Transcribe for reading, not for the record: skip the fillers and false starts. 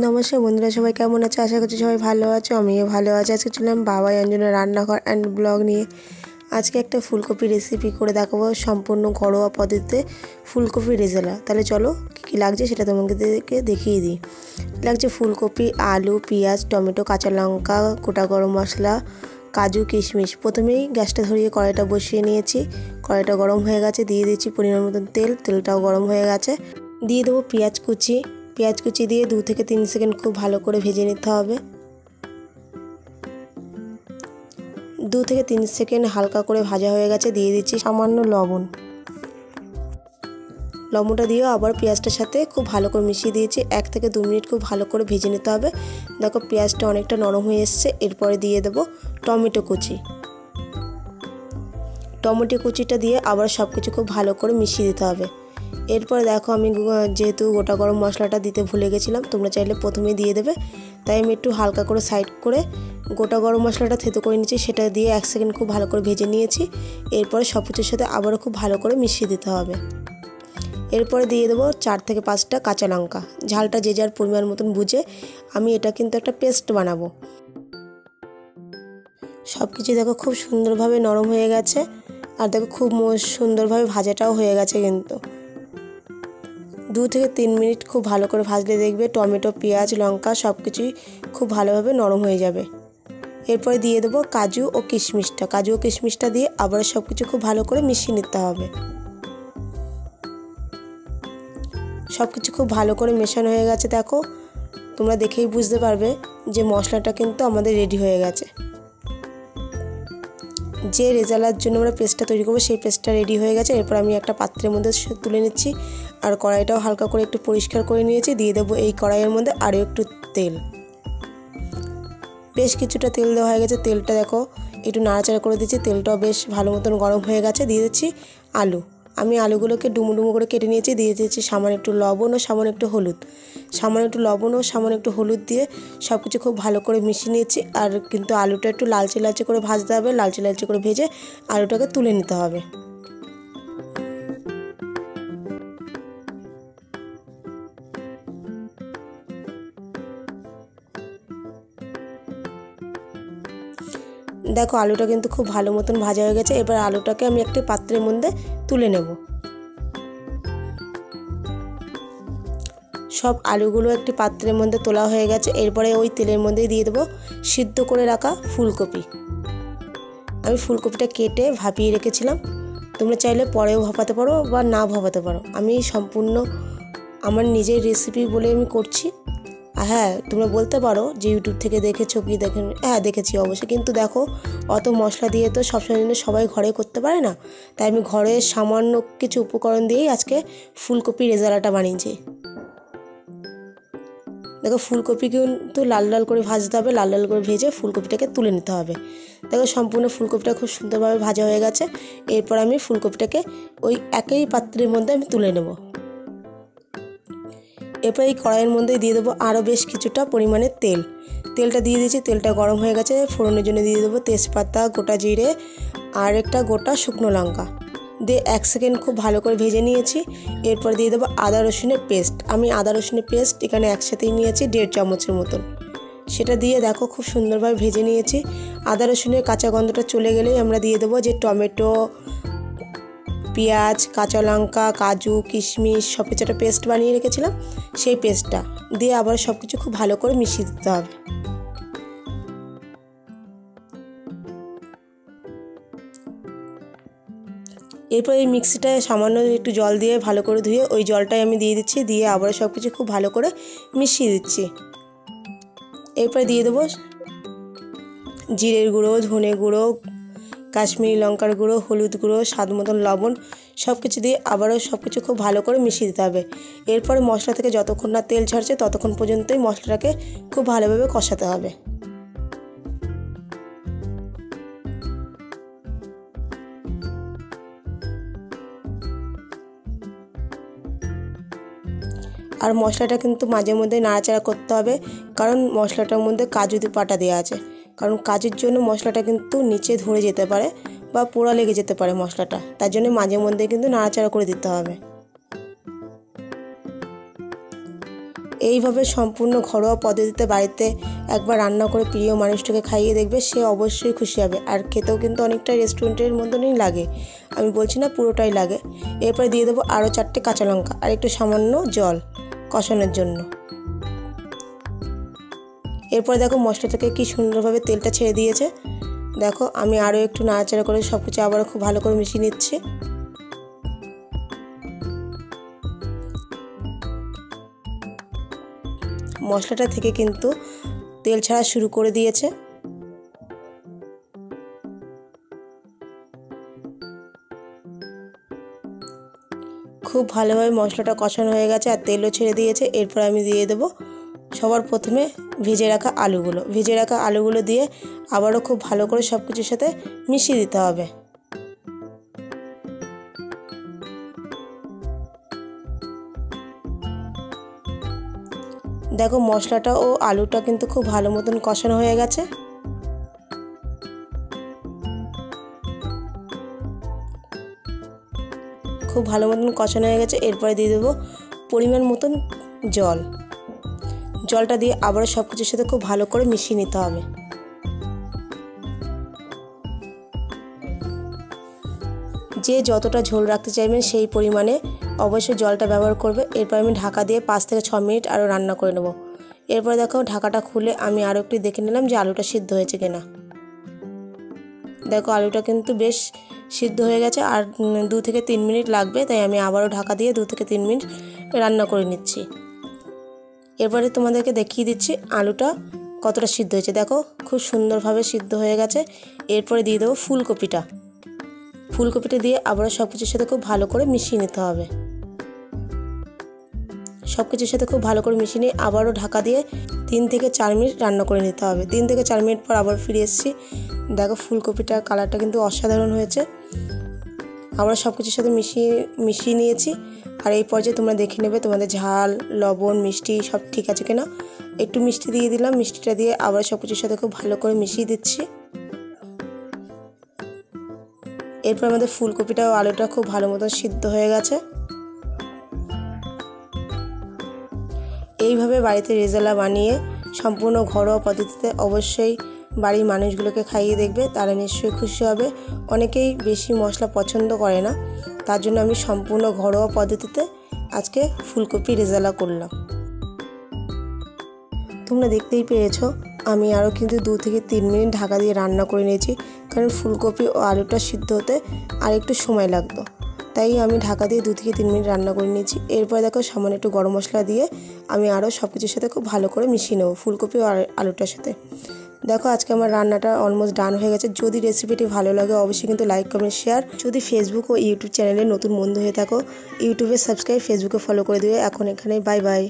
নমস্কার বন্ধুরা, সবাই কেমন আছে? আশা করছি সবাই ভালো আছো। আমিও ভালো আছি। আজকে চললাম বাবাই অঞ্জনের রান্নাঘর অ্যান্ড ব্লগ নিয়ে। আজকে একটা ফুলকপি রেসিপি করে দেখাবো, সম্পূর্ণ ঘরোয়া পদ্ধতিতে ফুলকপি রেজালা। তাহলে চলো কী কী লাগছে সেটা তোমাদেরকে দেখিয়ে দিই। লাগছে ফুলকপি, আলু, পেঁয়াজ, টমেটো, কাঁচা লঙ্কা, গোটা গরম মশলা, কাজু, কিশমিশ। প্রথমেই গ্যাসটা ধরিয়ে কড়াইটা বসিয়ে নিয়েছি। কড়াইটা গরম হয়ে গেছে, দিয়ে দিচ্ছি পরিমাণ মতন তেল। তেলটাও গরম হয়ে গেছে, দিয়ে দেবো পেঁয়াজ কুচি। পেঁয়াজ কুচি দিয়ে 2 থেকে 3 সেকেন্ড খুব ভালো করে ভেজে নিতে হবে। 2 থেকে 3 সেকেন্ড হালকা করে ভাজা হয়ে গেছে, দিয়ে দিচ্ছি সামান্য লবণ। লবণটা দিয়েও আবার পেঁয়াজটার সাথে খুব ভালো করে মিশিয়ে দিয়েছি। 1 থেকে 2 মিনিট খুব ভালো করে ভেজে নিতে হবে। দেখো পেঁয়াজটা অনেকটা নরম হয়ে এসছে। এরপরে দিয়ে দেবো টমেটো কুচি। টমেটো কুচিটা দিয়ে আবার সব কিছু খুব ভালো করে মিশিয়ে দিতে হবে। এরপর দেখো আমি যেহেতু গোটা গরম মশলাটা দিতে ভুলে গেছিলাম, তোমরা চাইলে প্রথমেই দিয়ে দেবে, তাই আমি একটু হালকা করে সাইড করে গোটা গরম মশলাটা থেতো করে নিয়েছি। সেটা দিয়ে 1 সেকেন্ড খুব ভালো করে ভেজে নিয়েছি। এরপরে সব কিছুর সাথে আবারও খুব ভালো করে মিশিয়ে দিতে হবে। এরপরে দিয়ে দেবো 4 থেকে 5টা কাঁচা লঙ্কা। ঝালটা যে যার পরিমাণ মতন বুঝে। আমি এটা কিন্তু একটা পেস্ট বানাবো। সব কিছু দেখো খুব সুন্দরভাবে নরম হয়ে গেছে, আর দেখো খুব সুন্দরভাবে ভাজাটাও হয়ে গেছে। কিন্তু 2 থেকে 3 মিনিট খুব ভালো করে ভাজলে দেখবে টমেটো, পেঁয়াজ, লঙ্কা সব কিছুই খুব ভালোভাবে নরম হয়ে যাবে। এরপরে দিয়ে দেবো কাজু ও কিশমিশটা। কাজু ও কিশমিশটা দিয়ে আবার সব কিছু খুব ভালো করে মিশিয়ে নিতে হবে। সব কিছু খুব ভালো করে মেশানো হয়ে গেছে। দেখো তোমরা দেখেই বুঝতে পারবে যে মশলাটা কিন্তু আমাদের রেডি হয়ে গেছে। যে রেজালার জন্য আমরা পেস্টটা তৈরি করবো সেই পেস্টটা রেডি হয়ে গেছে। এরপর আমি একটা পাত্রের মধ্যে তুলে নিচ্ছি, আর কড়াইটাও হালকা করে একটু পরিষ্কার করে নিয়েছি। দিয়ে দেবো এই কড়াইয়ের মধ্যে আরও একটু তেল। বেশ কিছুটা তেল দেওয়া হয়ে গেছে। তেলটা দেখো একটু নাড়াচাড়া করে দিচ্ছি। তেলটাও বেশ ভালো মতন গরম হয়ে গেছে। দিয়ে দিচ্ছি আলু। আমি আলুগুলোকে ডুমো ডুমো করে কেটে নিয়েছি। দিয়ে দিচ্ছি সামান্য একটু লবণ ও সামান্য একটু হলুদ। সামান্য একটু লবণ ও সামান্য একটু হলুদ দিয়ে সব কিছু খুব ভালো করে মিশিয়ে নিয়েছি। আর কিন্তু আলুটা একটু লালচে লালচে করে ভাজতে হবে। লালচে লালচে করে ভেজে আলুটাকে তুলে নিতে হবে। দেখো আলুটা কিন্তু খুব ভালো মতন ভাজা হয়ে গেছে। এবার আলুটাকে আমি একটি পাত্রের মধ্যে তুলে নেব। সব আলুগুলো একটি পাত্রের মধ্যে তোলা হয়ে গেছে। এরপরে ওই তেলের মধ্যেই দিয়ে দেবো সিদ্ধ করে রাখা ফুলকপি। আমি ফুলকপিটা কেটে ভাপিয়ে রেখেছিলাম। তোমরা চাইলে পরেও ভাপাতে পারো বা না ভাপাতে পারো। আমি সম্পূর্ণ আমার নিজের রেসিপি বলে আমি করছি। হ্যাঁ, তোমরা বলতে পারো যে ইউটিউব থেকে দেখেছো কি দেখেন। হ্যাঁ দেখেছি অবশ্যই, কিন্তু দেখো অত মশলা দিয়ে তো সবসময় সবাই ঘরে করতে পারে না। তাই আমি ঘরে সামান্য কিছু উপকরণ দিয়েই আজকে ফুলকপি রেজালাটা বানিয়েছি। দেখো ফুলকপি কিন্তু লাল লাল করে ভাজতে হবে। লাল লাল করে ভেজে ফুলকপিটাকে তুলে নিতে হবে। দেখো সম্পূর্ণ ফুলকপিটা খুব সুন্দরভাবে ভাজা হয়ে গেছে। এরপর আমি ফুলকপিটাকে ওই একই পাত্রের মধ্যে আমি তুলে নেব। এরপর এই কড়াইয়ের মধ্যে দিয়ে দেবো আরও বেশ কিছুটা পরিমাণে তেল। তেলটা দিয়ে দিয়েছি। তেলটা গরম হয়ে গেছে। ফোড়নের জন্য দিয়ে দেবো তেজপাতা, গোটা জিরে আর একটা গোটা শুকনো লঙ্কা দিয়ে 1 সেকেন্ড খুব ভালো করে ভেজে নিয়েছি। এরপর দিয়ে দেবো আদা রসুনের পেস্ট। আমি আদা রসুনের পেস্ট এখানে একসাথেই নিয়েছি 1.5 চামচের মতন। সেটা দিয়ে দেখো খুব সুন্দরভাবে ভেজে নিয়েছি। আদা রসুনের কাঁচা গন্ধটা চলে গেলেই আমরা দিয়ে দেবো যে টমেটো, পেঁয়াজ, কাঁচা লঙ্কা, কাজু, কিশমিশ সব কিছু একটা পেস্ট বানিয়ে রেখেছিলাম, সেই পেস্টটা দিয়ে আবার সব কিছু খুব ভালো করে মিশিয়ে দিতে হবে। এরপর এই মিক্সিটায় সামান্য একটু জল দিয়ে ভালো করে ধুয়ে ওই জলটাই আমি দিয়ে দিচ্ছি। দিয়ে আবার সব কিছু খুব ভালো করে মিশিয়ে দিচ্ছি। এরপর দিয়ে দেবো জিরের গুঁড়ো, ধনে গুঁড়ো, কাশ্মীরি লঙ্কার গুঁড়ো, হলুদ গুঁড়ো, স্বাদ মতন লবণ সব কিছু দিয়ে আবারও সব কিছু খুব ভালো করে মিশিয়ে দিতে হবে। এরপরে মশলা থেকে যতক্ষণ না তেল ছাড়ছে ততক্ষণ পর্যন্তই মশলাটাকে খুব ভালোভাবে কষাতে হবে। আর মশলাটা কিন্তু মাঝে মধ্যে নাড়াচাড়া করতে হবে, কারণ মশলাটার মধ্যে কাজু বাটা দেওয়া আছে। কারণ কাজুর জন্য মশলাটা কিন্তু নিচে ধরে যেতে পারে বা পোড়া লেগে যেতে পারে মশলাটা। তার জন্য মাঝে মধ্যে কিন্তু নাড়াচাড়া করে দিতে হবে। এইভাবে সম্পূর্ণ ঘরোয়া পদ্ধতিতে বাড়িতে একবার রান্না করে প্রিয় মানুষটাকে খাইয়ে দেখবে, সে অবশ্যই খুশি হবে। আর খেতেও কিন্তু অনেকটা রেস্টুরেন্টের মতনই লাগে, আমি বলছি না পুরোটাই লাগে। এরপরে দিয়ে দেবো আরও 4টে কাঁচা লঙ্কা আর একটু সামান্য জল কষানোর জন্য। এরপরে দেখো মশলা থেকে কি সুন্দরভাবে তেলটা ছেড়ে দিয়েছে। দেখো আমি আরও একটু নাড়াচাড়া করে সব কিছু আবারও খুব ভালো করে মিশিয়ে নিচ্ছি। মশলাটা থেকে কিন্তু তেল ছাড়া শুরু করে দিয়েছে। খুব ভালোভাবে মশলাটা কষানো হয়ে গেছে আর তেলও ছেড়ে দিয়েছে। এরপর আমি দিয়ে দেবো সবার প্রথমে ভেজে রাখা আলুগুলো দিয়ে আবারও খুব ভালো করে সব কিছুর সাথে মিশিয়ে দিতে হবে। দেখো মশলাটা ও আলুটা কিন্তু খুব ভালো মতন কষানো হয়ে গেছে। খুব ভালো মতন কষানো হয়ে গেছে। এরপরে দিয়ে দেবো পরিমাণ মতন জলটা দিয়ে আবারও সব কিছুর সাথে খুব ভালো করে মিশিয়ে নিতে হবে। যে যতটা ঝোল রাখতে চাইবেন সেই পরিমাণে অবশ্যই জলটা ব্যবহার করবে। এরপর আমি ঢাকা দিয়ে 5 থেকে 6 মিনিট আরও রান্না করে নেব। এরপর দেখো ঢাকাটা খুলে আমি আরও একটু দেখে নিলাম যে আলুটা সিদ্ধ হয়েছে কিনা। দেখো আলুটা কিন্তু বেশ সিদ্ধ হয়ে গেছে, আর 2 থেকে 3 মিনিট লাগবে, তাই আমি আবারও ঢাকা দিয়ে 2 থেকে 3 মিনিট রান্না করে নিচ্ছি। এরপরে তোমাদেরকে দেখিয়ে দিচ্ছি আলুটা কতটা সিদ্ধ হয়েছে। দেখো খুব সুন্দরভাবে সিদ্ধ হয়ে গেছে। এরপরে দিয়ে দেবো ফুলকপিটা দিয়ে আবারও সব কিছুর সাথে খুব ভালো করে মিশিয়ে নিতে হবে। সব কিছুর সাথে খুব ভালো করে মিশিয়ে নিয়ে আবারও ঢাকা দিয়ে 3 থেকে 4 মিনিট রান্না করে নিতে হবে। 3 থেকে 4 মিনিট পর আবার ফিরে এসেছি। দেখো ফুলকপিটার কালারটা কিন্তু অসাধারণ হয়েছে। আবার সব কিছুর সাথে মিশিয়ে নিয়েছি। আর এই পর্যায়ে তোমরা দেখে নেবে তোমাদের ঝাল, লবণ, মিষ্টি সব ঠিক আছে কিনা। একটু মিষ্টি দিয়ে দিলাম। মিষ্টিটা দিয়ে আবার সব কিছুর সাথে খুব ভালো করে মিশিয়ে দিচ্ছি। এরপর আমাদের ফুলকপিটা ও আলুটা খুব ভালো মতো সিদ্ধ হয়ে গেছে। এইভাবে বাড়িতে রেজালা বানিয়ে সম্পূর্ণ ঘরোয়া পদ্ধতিতে অবশ্যই বাড়ির মানুষগুলোকে খাইয়ে দেখবে, তারা নিশ্চয়ই খুশি হবে। অনেকেই বেশি মশলা পছন্দ করে না, তার জন্য আমি সম্পূর্ণ ঘরোয়া পদ্ধতিতে আজকে ফুলকপি রেজালা করলাম। তোমরা দেখতেই পেয়েছো আমি আরও কিন্তু 2 থেকে 3 মিনিট ঢাকা দিয়ে রান্না করে নিয়েছি, কারণ ফুলকপি ও আলুটা সিদ্ধ হতে আর একটু সময় লাগতো, তাই আমি ঢাকা দিয়ে 2 থেকে 3 মিনিট রান্না করে নিয়েছি। এরপর দেখো সামান্য একটু গরম মশলা দিয়ে আমি আরও সব কিছুর সাথে খুব ভালো করে মিশিয়ে নেবো ফুলকপি ও আলুটার সাথে। দেখো আজকে আমার রান্নাটা অলমোস্ট ডান হয়ে গেছে। যদি রেসিপিটি ভালো লাগে অবশ্যই কিন্তু লাইক, কমেন্ট, শেয়ার। যদি ফেসবুক ও ইউটিউব চ্যানেলে নতুন বন্ধু হয়ে থাকো, ইউটিউবে সাবস্ক্রাইব, ফেসবুকে ফলো করে দিও। এখন এখানেই বাই বাই।